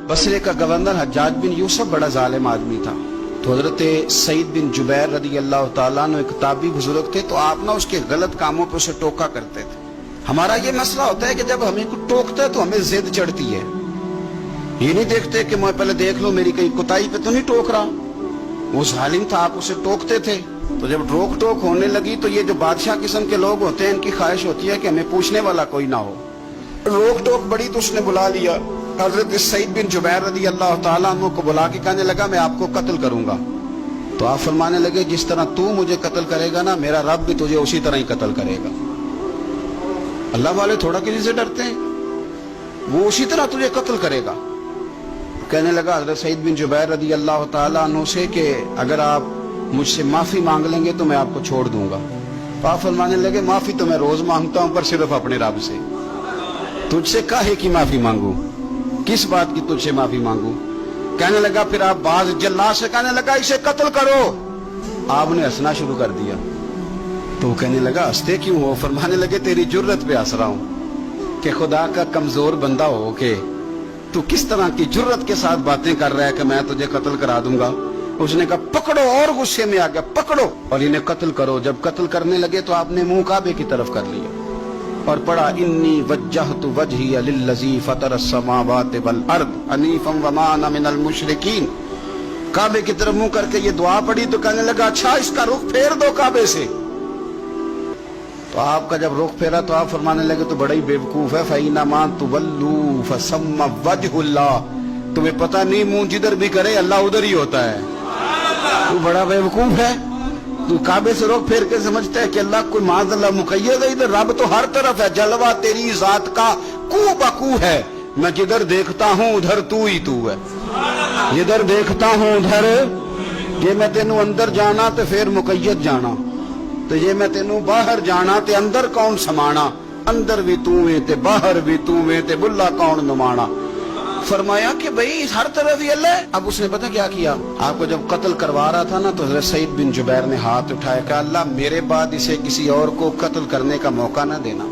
बसरे का गवर्नर हज्जाज बिन यूसुफ बड़ा जालिम आदमी था। तो हजरत सईद बिन जुबैर रदी अल्लाह ताला अन्हु एक ताबी बुजुर्ग थे, तो आप ना उसके गलत कामों पे उसे टोका करते थे। हमारा ये मसला होता है कि जब हमें कुछ टोकते हैं तो हमें जिद चढ़ती है, ये नहीं देखते कि मैं पहले देख लो मेरी कहीं कुताई पे तो नहीं टोक रहा। वो जालिम था, आप उसे टोकते थे, तो जब रोक टोक होने लगी तो ये जो बादशाह किस्म के लोग होते हैं इनकी ख्वाहिश होती है कि हमें पूछने वाला कोई ना हो। रोक टोक बड़ी तो उसने बुला लिया हजरत सईद बिन जुबैर रदी अल्लाह ताला अन्हु को, बुला के कहने लगा मैं आपको कत्ल करूंगा। तो आप फरमाने लगे जिस तरह तू मुझे कत्ल करेगा ना, मेरा रब भी तुझे उसी तरह ही कत्ल करेगा। अल्लाह वाले थोड़ा किसी से डरते हैं, वो उसी तरह तुझे कत्ल करेगा। कहने लगा हजरत सईद बिन जुबैर रदी अल्लाह ताला अन्हु से कि अगर आप मुझसे माफी मांग लेंगे तो मैं आपको छोड़ दूंगा। तो आप फरमाने लगे माफी तो मैं रोज मांगता हूं, पर सिर्फ अपने रब से। तुझसे काहे की माफी मांगू, किस बात की तुझसे माफी मांगू। कहने लगा फिर आप बाज जल्लाद से कहने लगा इसे कत्ल करो। आपने हंसना शुरू कर दिया। तो वो कहने लगा हंसते क्यों हो। फरमाने लगे तेरी जुर्रत पे हंस रहा हूं कि खुदा का कमजोर बंदा हो के तू किस तरह की जुर्रत के साथ बातें कर रहा है कि मैं तुझे कत्ल करा दूंगा। उसने कहा पकड़ो, और गुस्से में आ गया, पकड़ो और इन्हें कत्ल करो। जब कत्ल करने लगे तो आपने मुंह काबे की तरफ कर लिया और पढ़ा इन्नी वज्जहतु वजही लिल्लज़ी फतरस समावाति वल अर्द हनीफम वमा अना मिनल मुशरिकीन। काबे की तरफ मुंह करके ये दुआ पढ़ी तो कहने लगा अच्छा इसका रुख फेर दो काबे से। तो आपका जब रुख फेरा तो आप फरमाने लगे तो बड़ा ही बेवकूफ है, फइन्नमा तुवल्लू फसम्मा वजहुल्लाह। तुम्हें पता नहीं मुंह जिधर भी करे अल्लाह उधर ही होता है। तू बड़ा बेवकूफ है, तू काबे से रुख फेर के समझता है कि अल्लाह कोई माज़अल्लाह मुक़य्यद है। इधर रब तो हर तरफ है, जलवा तेरी जात का कू बकू है। मैं जिधर देखता हूँ उधर तू ही तू है, जिधर देखता हूँ उधर। ये मैं तेनू अंदर जाना तो फिर मुक़य्यद जाना, तो ये मैं तेनू बाहर जाना ते अंदर कौन समाना। अंदर भी तू है ते बाहर भी तू है ते बुल्ला कौन नुमाना। फरमाया कि भाई हर तरफ ही अल्लाह है। अब उसने पता क्या किया, आपको जब कत्ल करवा रहा था ना तो हज़रत सईद बिन जुबैर ने हाथ उठाया कि अल्लाह मेरे बाद इसे किसी और को कत्ल करने का मौका ना देना।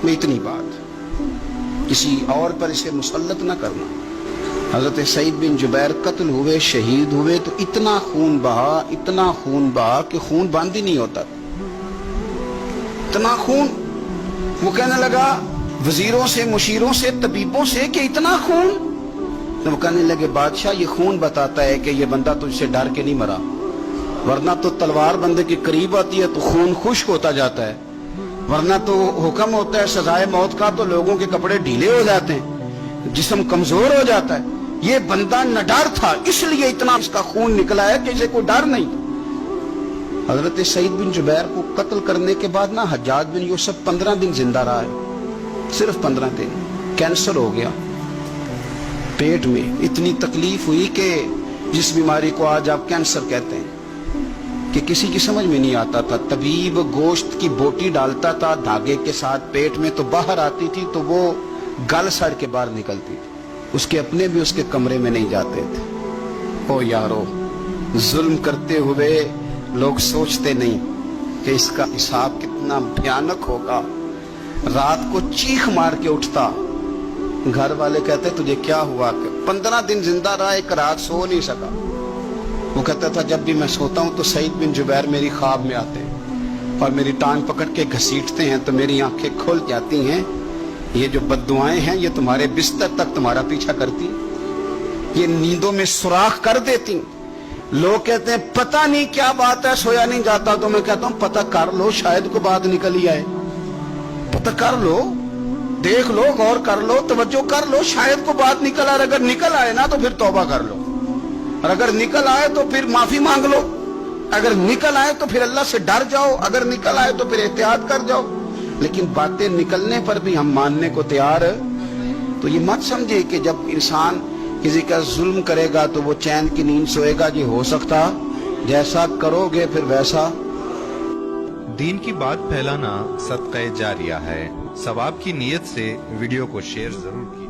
मैं इतनी बात किसी और पर इसे मुसल्लत ना करना। हजरत सईद बिन जुबैर कत्ल हुए, शहीद हुए तो इतना खून बहा, इतना खून बहा कि खून बंद ही नहीं होता, इतना खून। वो कहने लगा वजीरों से, मुशीरों से, तबीबों से कि इतना खून। तो वो कहने लगे बादशाह ये खून बताता है कि ये बंदा तुझसे डर के नहीं मरा, वरना तो तलवार बंदे के करीब आती है तो खून खुश्क होता जाता है, वरना तो हुक्म होता है सजाए मौत का तो लोगों के कपड़े ढीले हो जाते हैं, जिस्म कमजोर हो जाता है। ये बंदा निडर था इसलिए इतना इसका खून निकला है कि इसे कोई डर नहीं। हजरत सईद बिन जुबैर को कत्ल करने के बाद ना हज्जाज बिन यूसुफ 15 दिन जिंदा रहा है, सिर्फ 15 दिन। कैंसर हो गया पेट में, इतनी तकलीफ हुई कि जिस बीमारी को आज आप कैंसर कहते हैं कि किसी की समझ में नहीं आता था। तबीब गोश्त की बोटी डालता था धागे के साथ पेट में, तो बाहर आती थी तो वो गल सड़ के बाहर निकलती थी। उसके अपने भी उसके कमरे में नहीं जाते थे। ओ यारो, जुल्म करते हुए लोग सोचते नहीं कि इसका हिसाब कितना भयानक होगा। रात को चीख मार के उठता, घर वाले कहते तुझे क्या हुआ। 15 दिन जिंदा रहा, एक रात सो नहीं सका। वो कहता था जब भी मैं सोता हूं तो सईद बिन जुबैर मेरी ख्वाब में आते हैं और मेरी टांग पकड़ के घसीटते हैं तो मेरी आंखें खुल जाती हैं। ये जो बद्दुआएं हैं ये तुम्हारे बिस्तर तक तुम्हारा पीछा करती, ये नींदों में सुराख कर देती। लोग कहते हैं पता नहीं क्या बात है सोया नहीं जाता, तो मैं कहता हूं पता कर लो, शायद को बात निकल ही आए। पता कर लो, देख लो, गौर कर लो, तवज्जो कर लो, शायद को बात निकल आए। अगर निकल आए ना तो फिर तौबा कर लो, और अगर निकल आए तो फिर माफी मांग लो। अगर निकल आए तो फिर अल्लाह से डर जाओ, अगर निकल आए तो फिर एहतियात कर जाओ। लेकिन बातें निकलने पर भी हम मानने को तैयार। तो ये मत समझे कि जब इंसान किसी का जुल्म करेगा तो वो चैन की नींद सोएगा। ये हो सकता, जैसा करोगे फिर वैसा। दीन की बात फैलाना सदक़े जारिया है। सवाब की नीयत से वीडियो को शेयर जरूर कीजिए।